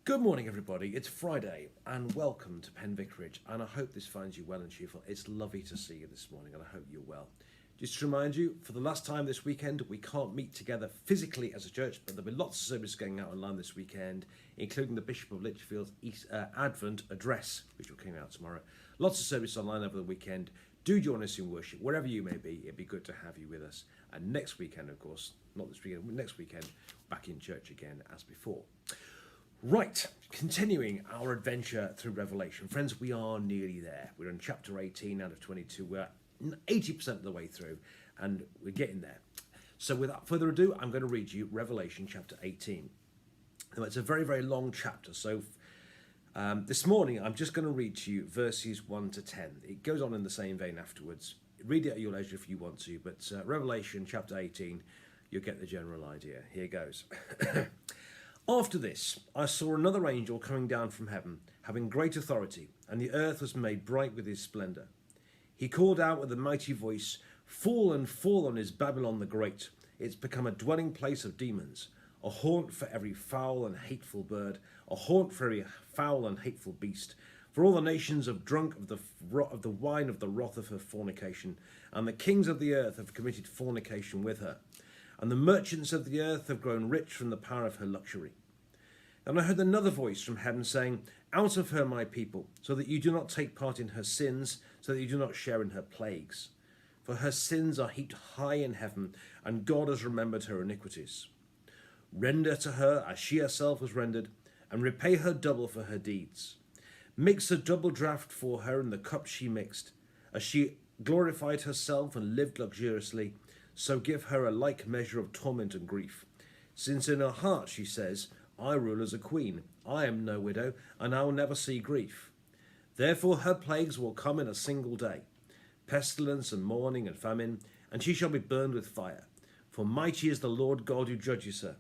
Good morning, everybody. It's Friday, and welcome to Penn Vicarage. And I hope this finds you well and cheerful. It's lovely to see you this morning, and I hope you're well. Just to remind you, for the last time this weekend, we can't meet together physically as a church, but there'll be lots of services going out online this weekend, including the Bishop of Lichfield's Advent address, which will come out tomorrow. Lots of services online over the weekend. Do join us in worship, wherever you may be. It'd be good to have you with us. And next weekend, of course, not this weekend, next weekend, back in church again as before. Right, continuing our adventure through Revelation. Friends, we are nearly there. We're in chapter 18 out of 22. We're 80% of the way through, and we're getting there. So without further ado, I'm going to read you Revelation chapter 18. Now, it's a very, very long chapter, so this morning I'm just going to read to you verses 1 to 10. It goes on in the same vein afterwards. Read it at your leisure if you want to, but Revelation chapter 18, you'll get the general idea. Here goes. After this, I saw another angel coming down from heaven, having great authority, and the earth was made bright with his splendour. He called out with a mighty voice, "Fallen, fallen is Babylon the Great. It's become a dwelling place of demons, a haunt for every foul and hateful bird, a haunt for every foul and hateful beast. For all the nations have drunk of the wine of the wrath of her fornication, and the kings of the earth have committed fornication with her. And the merchants of the earth have grown rich from the power of her luxury." And I heard another voice from heaven saying, "Out of her, my people, so that you do not take part in her sins, so that you do not share in her plagues. For her sins are heaped high in heaven, and God has remembered her iniquities. Render to her as she herself was rendered, and repay her double for her deeds. Mix a double draught for her in the cup she mixed, as she glorified herself and lived luxuriously. So give her a like measure of torment and grief. Since in her heart she says, 'I rule as a queen, I am no widow, and I will never see grief.' Therefore her plagues will come in a single day, pestilence and mourning and famine, and she shall be burned with fire. For mighty is the Lord God who judges her.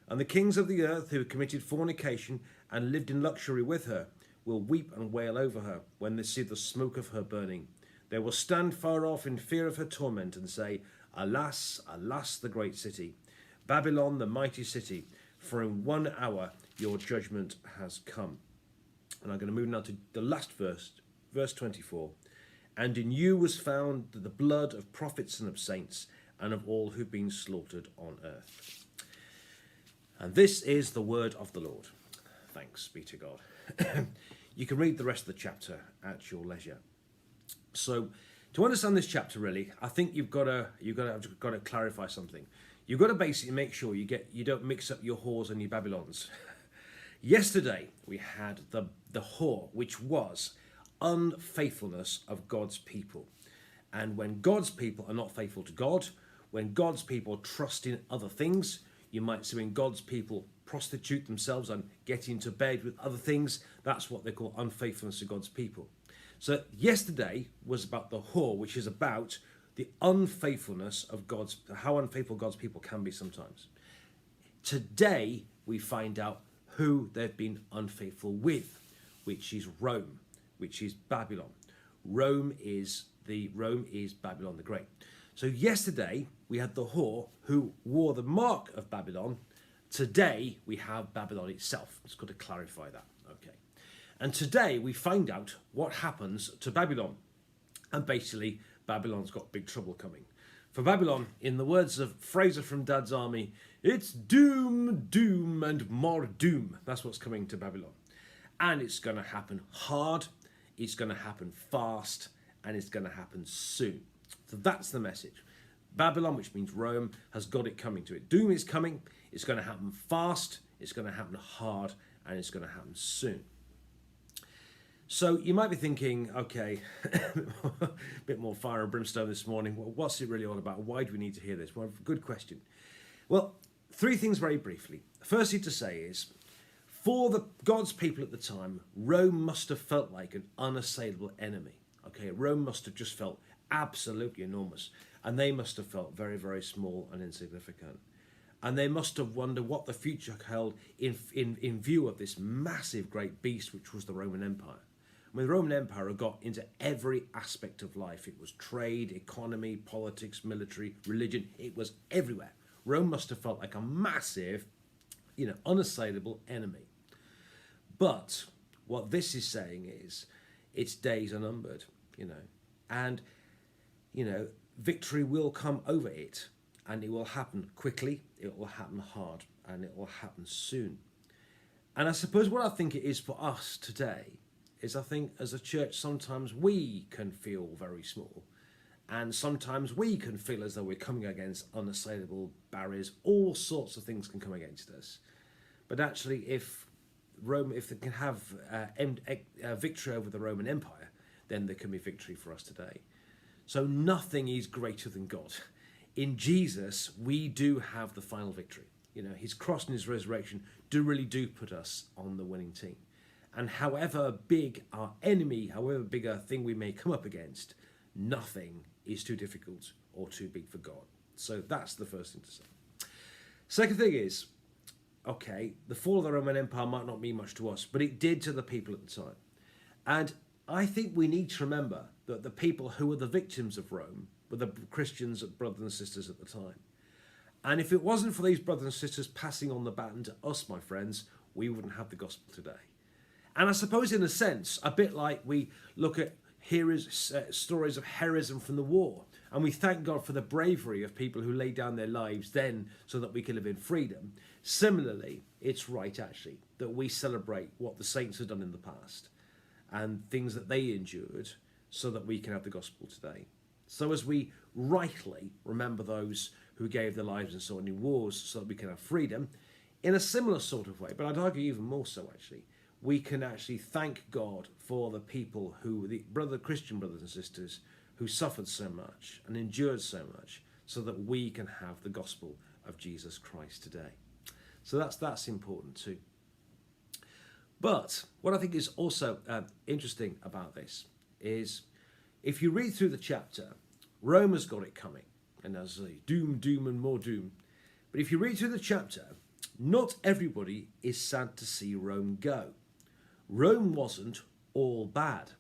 And the kings of the earth who have committed fornication and lived in luxury with her will weep and wail over her when they see the smoke of her burning. They will stand far off in fear of her torment and say, 'Alas, alas, the great city, Babylon, the mighty city, for in 1 hour your judgment has come.'" And I'm going to move now to the last verse, verse 24. "And in you was found the blood of prophets and of saints, and of all who've been slaughtered on earth." And this is the word of the Lord. Thanks be to God. You can read the rest of the chapter at your leisure. So, to understand this chapter, really, I think you've got to clarify something. You've got to basically make sure you don't mix up your whores and your Babylons. Yesterday we had the whore, which was unfaithfulness of God's people. And when God's people are not faithful to God, when God's people trust in other things, you might see when God's people prostitute themselves and get into bed with other things, that's what they call unfaithfulness to God's people. So yesterday was about the whore, which is about the unfaithfulness of how unfaithful God's people can be sometimes. Today we find out who they've been unfaithful with, which is Rome, which is Babylon. Rome is Babylon the Great. So yesterday we had the whore who wore the mark of Babylon. Today we have Babylon itself. It's got to clarify that. Okay. And today we find out what happens to Babylon. And basically, Babylon's got big trouble coming. For Babylon, in the words of Fraser from Dad's Army, it's doom, doom, and more doom. That's what's coming to Babylon. And it's going to happen hard, it's going to happen fast, and it's going to happen soon. So that's the message. Babylon, which means Rome, has got it coming to it. Doom is coming, it's going to happen fast, it's going to happen hard, and it's going to happen soon. So you might be thinking, okay, a bit more fire and brimstone this morning. Well, what's it really all about? Why do we need to hear this? Well, good question. Well, 3 things very briefly. Firstly to say is, for God's people at the time, Rome must have felt like an unassailable enemy. Okay, Rome must have just felt absolutely enormous. And they must have felt very, very small and insignificant. And they must have wondered what the future held in view of this massive great beast, which was the Roman Empire. I mean, the Roman Empire got into every aspect of life. It was trade, economy, politics, military, religion. It was everywhere. Rome must have felt like a massive, unassailable enemy. But what this is saying is its days are numbered, and, victory will come over it, and it will happen quickly, it will happen hard, and it will happen soon. And I suppose what I think it is for us today is, I think as a church, sometimes we can feel very small, and sometimes we can feel as though we're coming against unassailable barriers. All sorts of things can come against us. But actually, if they can have victory over the Roman Empire, then there can be victory for us today. So nothing is greater than God. In Jesus, we do have the final victory. His cross and his resurrection do put us on the winning team. And however big our enemy, however big a thing we may come up against, nothing is too difficult or too big for God. So that's the first thing to say. Second thing is, okay, the fall of the Roman Empire might not mean much to us, but it did to the people at the time. And I think we need to remember that the people who were the victims of Rome were the Christians, brothers and sisters at the time. And if it wasn't for these brothers and sisters passing on the baton to us, my friends, we wouldn't have the gospel today. And I suppose, in a sense, a bit like we look at stories of heroism from the war, and we thank God for the bravery of people who laid down their lives then so that we can live in freedom. Similarly, it's right, actually, that we celebrate what the saints have done in the past and things that they endured so that we can have the gospel today. So as we rightly remember those who gave their lives and so on in wars so that we can have freedom, in a similar sort of way, but I'd argue even more so, actually, we can actually thank God for the people Christian brothers and sisters who suffered so much and endured so much so that we can have the gospel of Jesus Christ today. So that's important too. But what I think is also interesting about this is, if you read through the chapter, Rome has got it coming, and there's doom, and more doom. But if you read through the chapter, not everybody is sad to see Rome go. Rome wasn't all bad.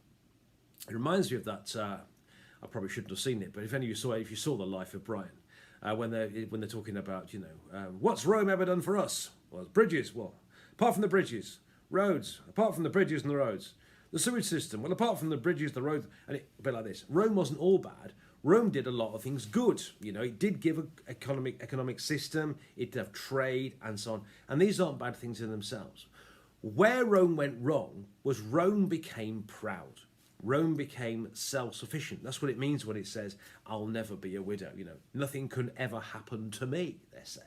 It reminds me of that. I probably shouldn't have seen it, but if you saw the life of Brian, when they're talking about, what's Rome ever done for us? Well, bridges. Well, apart from the bridges, roads. Apart from the bridges and the roads, the sewage system. Well, apart from the bridges, the roads, and a bit like this. Rome wasn't all bad. Rome did a lot of things good. It did give an economic system. It did have trade and so on. And these aren't bad things in themselves. Where Rome went wrong was Rome became proud. Rome became self-sufficient. That's what it means when it says, I'll never be a widow. Nothing can ever happen to me, they say.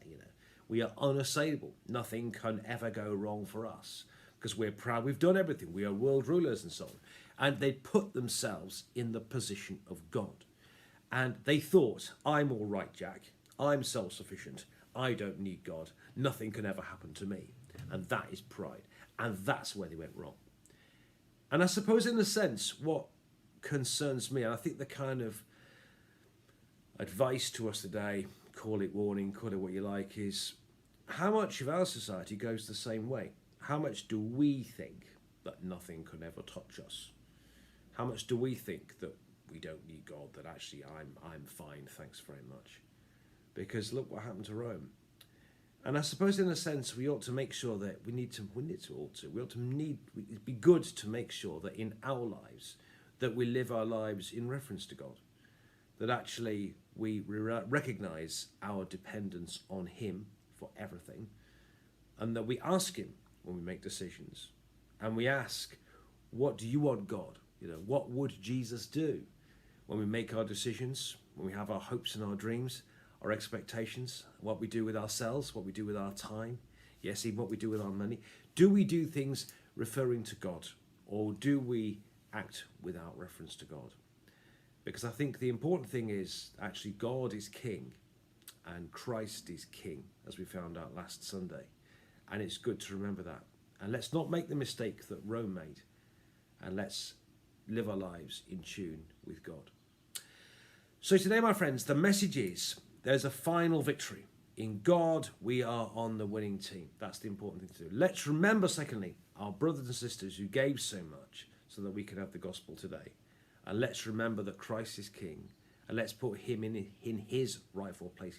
We are unassailable. Nothing can ever go wrong for us because we're proud. We've done everything. We are world rulers and so on. And they put themselves in the position of God. And they thought, I'm all right, Jack. I'm self-sufficient. I don't need God. Nothing can ever happen to me. And that is pride. And that's where they went wrong. And I suppose, in a sense, what concerns me, and I think the kind of advice to us today, call it warning, call it what you like, is how much of our society goes the same way? How much do we think that nothing can ever touch us? How much do we think that we don't need God, that actually I'm fine, thanks very much? Because look what happened to Rome. And I suppose, in a sense, we ought to make sure that it'd be good to make sure that in our lives, that we live our lives in reference to God. That actually we recognise our dependence on Him for everything, and that we ask Him when we make decisions. And we ask, what do you want, God? What would Jesus do when we make our decisions, when we have our hopes and our dreams, our expectations, what we do with ourselves, what we do with our time, yes, even what we do with our money? Do we do things referring to God, or do we act without reference to God? Because I think the important thing is actually God is King and Christ is King, as we found out last Sunday. And it's good to remember that. And let's not make the mistake that Rome made, and let's live our lives in tune with God. So today, my friends, the message is, there's a final victory. In God, we are on the winning team. That's the important thing to do. Let's remember, secondly, our brothers and sisters who gave so much so that we can have the gospel today. And let's remember that Christ is King. And let's put Him in His rightful place in